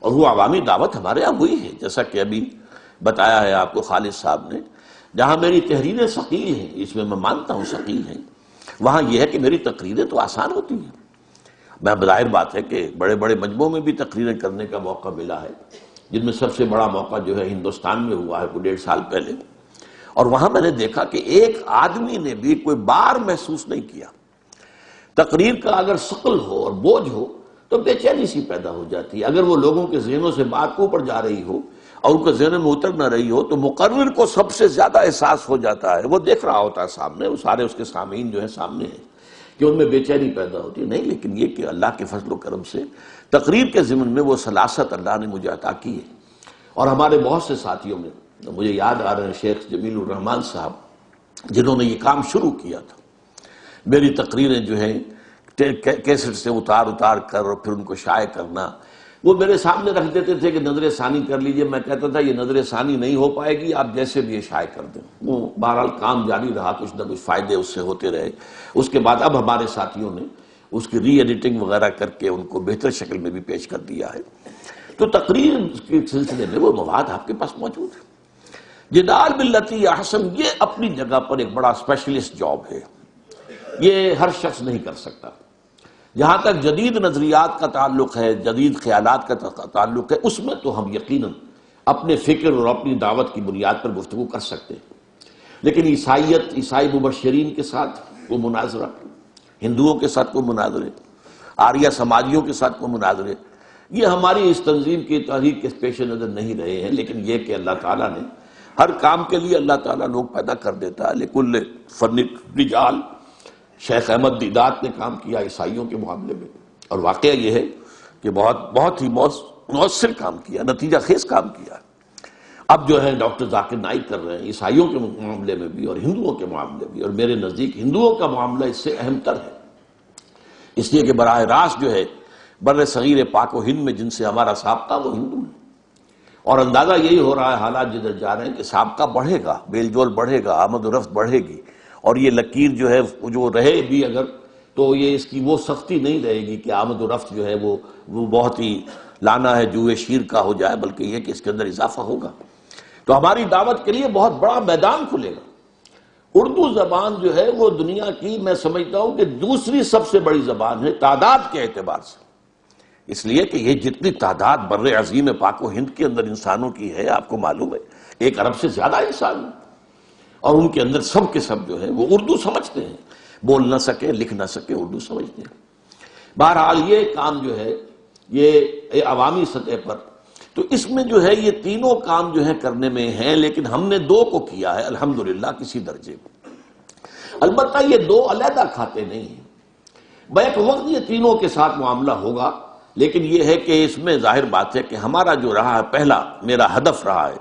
اور وہ عوامی دعوت ہمارے یہاں ہوئی ہے، جیسا کہ ابھی بتایا ہے آپ کو خالد صاحب نے۔ جہاں میری تحریریں ثقیل ہیں، اس میں مانتا ہوں ثقیل ہیں، وہاں یہ ہے کہ میری تقریریں تو آسان ہوتی ہیں۔ میں بظاہر بات ہے کہ بڑے بڑے مجموعوں میں بھی تقریریں کرنے کا موقع ملا ہے، جن میں سب سے بڑا موقع جو ہے ہندوستان میں ہوا ہے کوئی 1.5 سال پہلے، اور وہاں میں نے دیکھا کہ ایک آدمی نے بھی کوئی بار محسوس نہیں کیا۔ تقریر کا اگر ثقل ہو اور بوجھ ہو تو بے چینی سی پیدا ہو جاتی ہے۔ اگر وہ لوگوں کے ذہنوں سے بات کو اوپر جا رہی ہو اور ان کے ذہنوں میں اتر نہ رہی ہو تو مقرر کو سب سے زیادہ احساس ہو جاتا ہے، وہ دیکھ رہا ہوتا ہے سامنے، وہ سارے اس کے سامعین جو ہیں سامنے ہیں، کہ ان میں بے چینی پیدا ہوتی ہے۔ نہیں، لیکن یہ کہ اللہ کے فضل و کرم سے تقریر کے ضمن میں وہ سلاست اللہ نے مجھے عطا کی ہے، اور ہمارے بہت سے ساتھیوں نے، مجھے یاد آ رہے ہیں شیخ جمیل الرحمان صاحب جنہوں نے یہ کام شروع کیا تھا، میری تقریریں جو ہیں کیسٹ سے اتار کر اور پھر ان کو شائع کرنا، وہ میرے سامنے رکھ دیتے تھے کہ نظر ثانی کر لیجئے۔ میں کہتا تھا یہ نظر ثانی نہیں ہو پائے گی، آپ جیسے بھی یہ شائع کر دیں۔ وہ بہرحال کام جاری رہا، کچھ نہ کچھ فائدے اس سے ہوتے رہے۔ اس کے بعد اب ہمارے ساتھیوں نے اس کی ری ایڈیٹنگ وغیرہ کر کے ان کو بہتر شکل میں بھی پیش کر دیا ہے۔ تو تقریر کے سلسلے میں وہ مواد آپ کے پاس موجود ہے۔ جدال باللتی احسن یہ اپنی جگہ پر ایک بڑا اسپیشلسٹ جاب ہے، یہ ہر شخص نہیں کر سکتا۔ جہاں تک جدید نظریات کا تعلق ہے، جدید خیالات کا تعلق ہے، اس میں تو ہم یقیناً اپنے فکر اور اپنی دعوت کی بنیاد پر گفتگو کر سکتے ہیں۔ لیکن عیسائیت، عیسائی مبشرین کے ساتھ وہ مناظرہ، ہندوؤں کے ساتھ وہ مناظرے، آریہ سماجیوں کے ساتھ وہ مناظرے، یہ ہماری اس تنظیم کی تحریک کے پیش نظر نہیں رہے ہیں۔ لیکن یہ کہ اللہ تعالیٰ نے ہر کام کے لیے اللہ تعالیٰ لوگ پیدا کر دیتا ہے، لکل فن رجال۔ شیخ احمد دیدات نے کام کیا عیسائیوں کے معاملے میں، اور واقعہ یہ ہے کہ بہت ہی مؤثر کام کیا، نتیجہ خیز کام کیا۔ اب جو ہے ڈاکٹر ذاکر نائک کر رہے ہیں عیسائیوں کے معاملے میں بھی اور ہندوؤں کے معاملے بھی، اور میرے نزدیک ہندوؤں کا معاملہ اس سے اہم تر ہے، اس لیے کہ براہ راست جو ہے بر صغیر پاک و ہند میں جن سے ہمارا سابقہ وہ ہندو ہیں، اور اندازہ یہی ہو رہا ہے، حالات جدھر جا رہے ہیں کہ سابقہ بڑھے گا، بیل جول بڑھے گا، آمد و رفت بڑھے گی، اور یہ لکیر جو ہے جو رہے بھی اگر تو یہ اس کی وہ سختی نہیں رہے گی کہ آمد و رفت جو ہے وہ بہت ہی لانا ہے جوئے شیر کا ہو جائے، بلکہ یہ کہ اس کے اندر اضافہ ہوگا۔ تو ہماری دعوت کے لیے بہت بڑا میدان کھلے گا۔ اردو زبان جو ہے وہ دنیا کی، میں سمجھتا ہوں کہ دوسری سب سے بڑی زبان ہے تعداد کے اعتبار سے، اس لیے کہ یہ جتنی تعداد بر عظیم پاک و ہند کے اندر انسانوں کی ہے، آپ کو معلوم ہے 1 ارب سے زیادہ انسان ہیں، اور ان کے اندر سب کے سب جو ہے وہ اردو سمجھتے ہیں، بول نہ سکے لکھ نہ سکے اردو سمجھتے ہیں۔ بہرحال یہ کام جو ہے یہ عوامی سطح پر تو اس میں جو ہے یہ تینوں کام جو ہے کرنے میں ہیں، لیکن ہم نے دو کو کیا ہے الحمدللہ کسی درجے میں۔ البتہ یہ دو علیحدہ کھاتے نہیں ہیں، بیک وقت یہ تینوں کے ساتھ معاملہ ہوگا، لیکن یہ ہے کہ اس میں ظاہر بات ہے کہ ہمارا جو رہا ہے پہلا میرا ہدف رہا ہے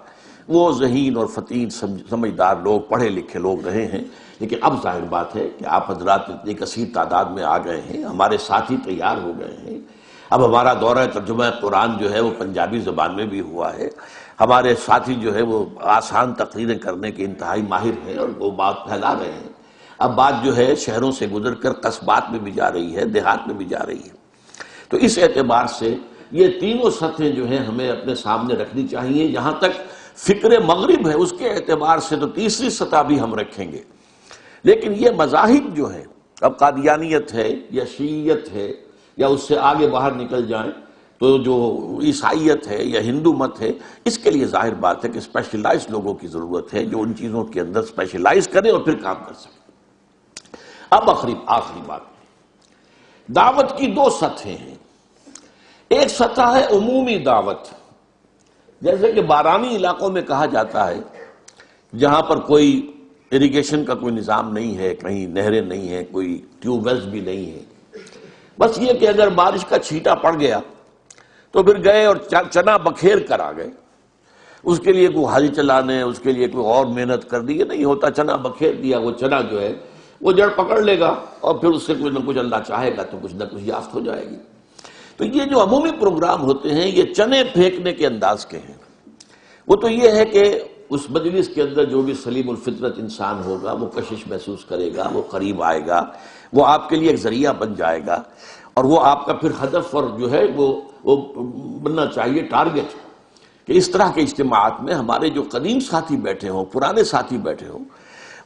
وہ ذہین اور فطین سمجھدار لوگ، پڑھے لکھے لوگ رہے ہیں، لیکن اب ظاہر بات ہے کہ آپ حضرات اتنی کثیر تعداد میں آ گئے ہیں، ہمارے ساتھی تیار ہو گئے ہیں، اب ہمارا دورہ ترجمہ قرآن جو ہے وہ پنجابی زبان میں بھی ہوا ہے، ہمارے ساتھی جو ہے وہ آسان تقریریں کرنے کے انتہائی ماہر ہیں اور وہ بات پھیلا رہے ہیں۔ اب بات جو ہے شہروں سے گزر کر قصبات میں بھی جا رہی ہے، دیہات میں بھی جا رہی ہے۔ تو اس اعتبار سے یہ تینوں سطحیں جو ہیں ہمیں اپنے سامنے رکھنی چاہیے۔ جہاں تک فکر مغرب ہے اس کے اعتبار سے تو تیسری سطح بھی ہم رکھیں گے، لیکن یہ مذاہب جو ہیں، اب قادیانیت ہے یا شیعیت ہے یا اس سے آگے باہر نکل جائیں تو جو عیسائیت ہے یا ہندو مت ہے، اس کے لیے ظاہر بات ہے کہ اسپیشلائز لوگوں کی ضرورت ہے جو ان چیزوں کے اندر اسپیشلائز کریں اور پھر کام کر سکیں۔ اب آخری بات، دعوت کی دو سطحیں ہیں۔ ایک سطح ہے عمومی دعوت، جیسے کہ بارانی علاقوں میں کہا جاتا ہے جہاں پر کوئی اریگیشن کا کوئی نظام نہیں ہے، کہیں نہریں نہیں ہیں، کوئی ٹیوب ویلز بھی نہیں ہے، بس یہ کہ اگر بارش کا چھینٹا پڑ گیا تو پھر گئے اور چنا بکھیر کر آ گئے، اس کے لیے کوئی حل چلانے، اس کے لیے کوئی اور محنت کر دی، یہ نہیں ہوتا، چنا بکھیر دیا، وہ چنا جو ہے وہ جڑ پکڑ لے گا اور پھر اس سے کچھ نہ کچھ اللہ چاہے گا تو کچھ نہ کچھ یافت ہو جائے گی۔ تو یہ جو عمومی پروگرام ہوتے ہیں یہ چنے پھینکنے کے انداز کے ہیں۔ وہ تو یہ ہے کہ اس مجلس کے اندر جو بھی سلیم الفطرت انسان ہوگا وہ کشش محسوس کرے گا، وہ قریب آئے گا، وہ آپ کے لیے ایک ذریعہ بن جائے گا، اور وہ آپ کا پھر ہدف اور جو ہے وہ بننا چاہیے ٹارگٹ، کہ اس طرح کے اجتماعات میں ہمارے جو قدیم ساتھی بیٹھے ہوں، پرانے ساتھی بیٹھے ہوں،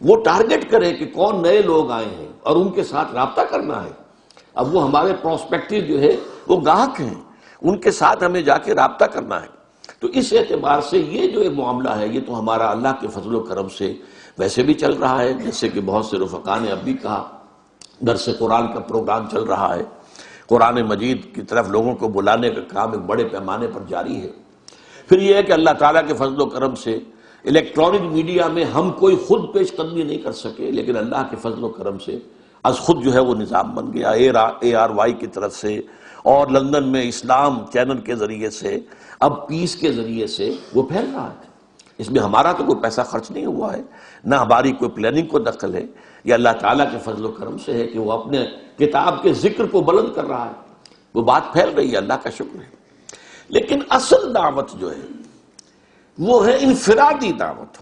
وہ ٹارگٹ کرے کہ کون نئے لوگ آئے ہیں اور ان کے ساتھ رابطہ کرنا ہے۔ اب وہ ہمارے پروسپیکٹو جو ہے وہ گاہک ہیں، ان کے ساتھ ہمیں جا کے رابطہ کرنا ہے۔ تو اس اعتبار سے یہ جو ایک معاملہ ہے یہ تو ہمارا اللہ کے فضل و کرم سے ویسے بھی چل رہا ہے، جیسے کہ بہت سے رفقا نے اب بھی کہا، درس قرآن کا پروگرام چل رہا ہے، قرآن مجید کی طرف لوگوں کو بلانے کا کام ایک بڑے پیمانے پر جاری ہے۔ پھر یہ ہے کہ اللہ تعالیٰ کے فضل و کرم سے الیکٹرانک میڈیا میں ہم کوئی خود پیش قدمی نہیں کر سکے، لیکن اللہ کے فضل و کرم سے از خود جو ہے وہ نظام بن گیا، ARY کی طرف سے، اور لندن میں اسلام چینل کے ذریعے سے، اب پیس کے ذریعے سے وہ پھیل رہا ہے۔ اس میں ہمارا تو کوئی پیسہ خرچ نہیں ہوا ہے، نہ ہماری کوئی پلاننگ کو دخل ہے، یہ اللہ تعالیٰ کے فضل و کرم سے ہے کہ وہ اپنے کتاب کے ذکر کو بلند کر رہا ہے، وہ بات پھیل رہی ہے، اللہ کا شکر ہے۔ لیکن اصل دعوت جو ہے وہ ہے انفرادی دعوت،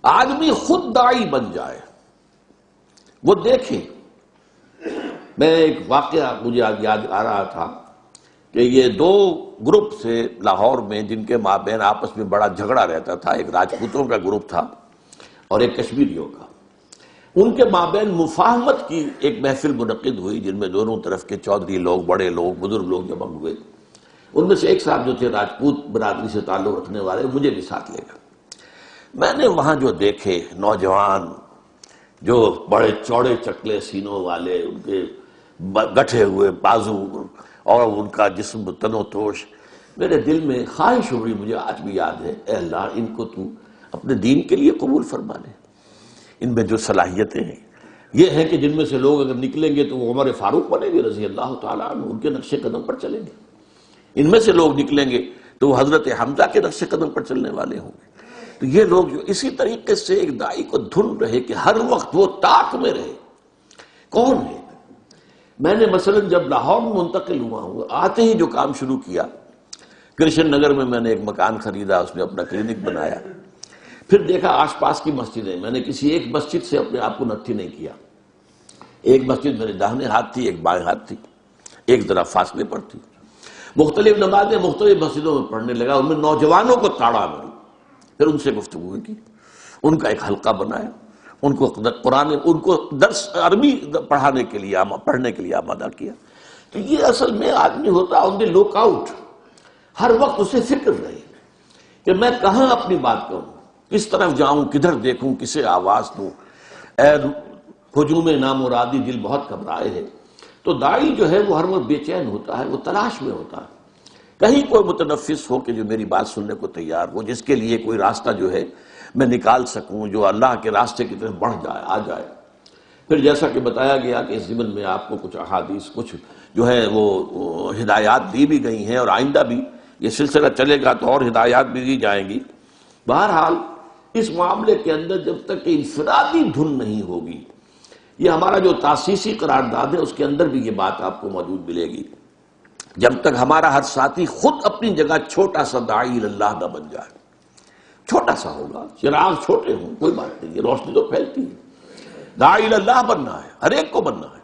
آدمی خود داعی بن جائے، وہ دیکھے۔ میں ایک واقعہ مجھے آج یاد آ رہا تھا کہ یہ دو گروپ تھے لاہور میں جن کے مابین آپس میں بڑا جھگڑا رہتا تھا، ایک راجپوتوں کا گروپ تھا اور ایک کشمیریوں کا۔ ان کے مابین مفاہمت کی ایک محفل منعقد ہوئی جن میں دونوں طرف کے چودھری لوگ، بڑے لوگ، بزرگ لوگ جمع ہوئے۔ ان میں سے ایک صاحب جو تھے راجپوت برادری سے تعلق رکھنے والے، مجھے بھی ساتھ لے گئے۔ میں نے وہاں جو دیکھے نوجوان، جو بڑے چوڑے چکلے سینوں والے، ان کے گٹھے ہوئے بازو اور ان کا جسم تن و توش، میرے دل میں خواہش ہو رہی، مجھے آج بھی یاد ہے، اے اللہ ان کو تو اپنے دین کے لیے قبول فرما لے۔ ان میں جو صلاحیتیں ہیں یہ ہیں کہ جن میں سے لوگ اگر نکلیں گے تو وہ عمر فاروق بنیں گے رضی اللہ تعالیٰ عنہ، ان کے نقش قدم پر چلیں گے۔ ان میں سے لوگ نکلیں گے تو وہ حضرت حمزہ کے نقش قدم پر چلنے والے ہوں گے۔ تو یہ لوگ جو اسی طریقے سے ایک داعی کو دھن رہے کہ ہر وقت وہ طاق میں رہے کون ہے۔ میں نے مثلا جب لاہور میں منتقل ہوا ہوں، آتے ہی جو کام شروع کیا، کرشن نگر میں نے ایک مکان خریدا، اس میں اپنا کلینک بنایا، پھر دیکھا آس پاس کی مسجدیں، میں نے کسی ایک مسجد سے اپنے آپ کو نتھی نہیں کیا۔ ایک مسجد میرے داہنے ہاتھ تھی، ایک بائیں ہاتھ تھی، ایک ذرا فاصلے پر تھی۔ مختلف نمازیں مختلف مسجدوں میں پڑھنے لگا، ان میں نوجوانوں کو تاڑا میں، پھر ان سے گفتگو کی، ان کا ایک حلقہ بنایا، ان کو قرآن، ان کو درس عربی پڑھنے کے لیے آمادہ کیا۔ تو یہ اصل میں آدمی ہوتا آن دی لک آؤٹ، ہر وقت اسے فکر رہے کہ میں کہاں اپنی بات کہوں، کس طرف جاؤں، کدھر دیکھوں، کسے آواز دوں۔ اے ہجوم نامرادی دل بہت گھبرائے ہے۔ تو داعی جو ہے وہ ہر وقت بے چین ہوتا ہے، وہ تلاش میں ہوتا ہے کہیں کوئی متنفس ہو کہ جو میری بات سننے کو تیار ہو، جس کے لیے کوئی راستہ جو ہے میں نکال سکوں، جو اللہ کے راستے کی طرف بڑھ جائے، آ جائے۔ پھر جیسا کہ بتایا گیا کہ اس ضمن میں آپ کو کچھ احادیث، کچھ جو ہے وہ ہدایات دی بھی گئی ہیں، اور آئندہ بھی یہ سلسلہ چلے گا تو اور ہدایات بھی دی جائیں گی۔ بہرحال اس معاملے کے اندر جب تک کہ انفرادی دھن نہیں ہوگی، یہ ہمارا جو تاسیسی قرارداد ہے اس کے اندر بھی یہ بات آپ کو موجود ملے گی، جب تک ہمارا ہر ساتھی خود اپنی جگہ چھوٹا سا داعی اللہ نہ بن جائے۔ چھوٹا سا ہوگا، چراغ چھوٹے ہوں کوئی بات نہیں، یہ روشنی تو پھیلتی ہے، داعی اللہ بننا ہے، ہر ایک کو بننا ہے۔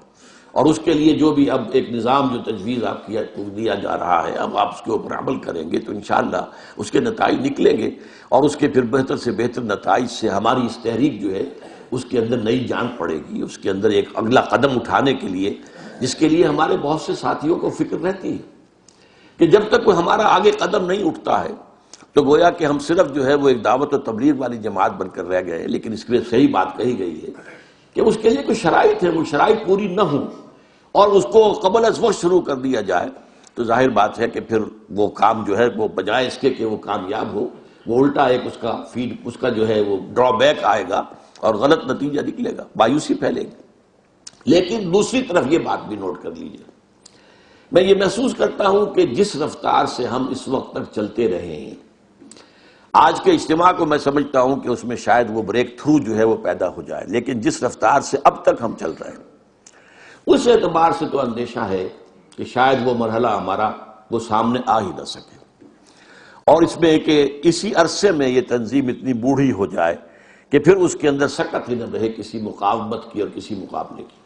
اور اس کے لیے جو بھی اب ایک نظام جو تجویز آپ کیا دیا جا رہا ہے، اب آپ اس کے اوپر عمل کریں گے تو انشاءاللہ اس کے نتائج نکلیں گے، اور اس کے پھر بہتر سے بہتر نتائج سے ہماری اس تحریک جو ہے اس کے اندر نئی جان پڑے گی، اس کے اندر ایک اگلا قدم اٹھانے کے لیے، جس کے لیے ہمارے بہت سے ساتھیوں کو فکر رہتی ہے کہ جب تک کوئی ہمارا آگے قدم نہیں اٹھتا ہے تو گویا کہ ہم صرف جو ہے وہ ایک دعوت و تبلیغ والی جماعت بن کر رہ گئے۔ لیکن اس کے لیے صحیح بات کہی گئی ہے کہ اس کے لیے کوئی شرائط ہے، وہ شرائط پوری نہ ہوں اور اس کو قبل از وقت شروع کر دیا جائے تو ظاہر بات ہے کہ پھر وہ کام جو ہے وہ بجائے اس کے کہ وہ کامیاب ہو، وہ الٹا ایک اس کا جو ہے وہ ڈرا بیک آئے گا اور غلط نتیجہ نکلے گا، مایوسی پھیلے گی۔ لیکن دوسری طرف یہ بات بھی نوٹ کر لیجیے، میں یہ محسوس کرتا ہوں کہ جس رفتار سے ہم اس وقت تک چلتے رہے ہیں، آج کے اجتماع کو میں سمجھتا ہوں کہ اس میں شاید وہ بریک تھرو جو ہے وہ پیدا ہو جائے، لیکن جس رفتار سے اب تک ہم چل رہے ہیں اس اعتبار سے تو اندیشہ ہے کہ شاید وہ مرحلہ ہمارا وہ سامنے آ ہی نہ سکے، اور اس میں کہ اسی عرصے میں یہ تنظیم اتنی بوڑھی ہو جائے کہ پھر اس کے اندر سکت ہی نہ رہے کسی مقاومت کی اور کسی مقابلے کی۔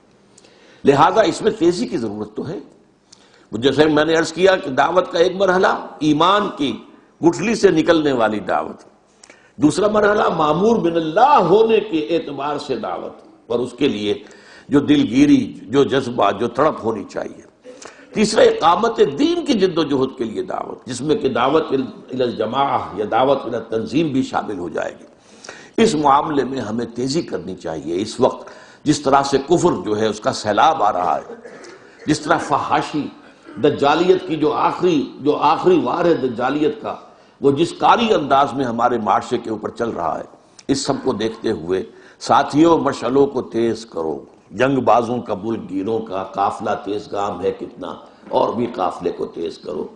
لہذا اس میں تیزی کی ضرورت تو ہے۔ جیسے میں نے عرض کیا کہ دعوت کا ایک مرحلہ ایمان کی گٹھلی سے نکلنے والی دعوت، دوسرا مرحلہ معمور من اللہ ہونے کے اعتبار سے دعوت، اور اس کے لیے جو دلگیری، جو جذبہ، جو تڑپ ہونی چاہیے، تیسرا اقامت دین کی جد و جہد کے لیے دعوت، جس میں کہ دعوت الی الجماعہ یا دعوت الی تنظیم بھی شامل ہو جائے گی۔ اس معاملے میں ہمیں تیزی کرنی چاہیے۔ اس وقت جس طرح سے کفر جو ہے اس کا سیلاب آ رہا ہے، جس طرح فحاشی دجالیت کی جو آخری وار ہے دجالیت کا، وہ جس کاری انداز میں ہمارے معاشرے کے اوپر چل رہا ہے، اس سب کو دیکھتے ہوئے ساتھیوں مشعلوں کو تیز کرو، جنگ بازوں کا ملک گیروں کا قافلہ تیز گام ہے کتنا، اور بھی قافلے کو تیز کرو۔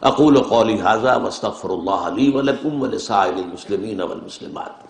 اقول قولی ھذا واستغفر اللہ لی ولکم ولسائر المسلمین والمسلمات۔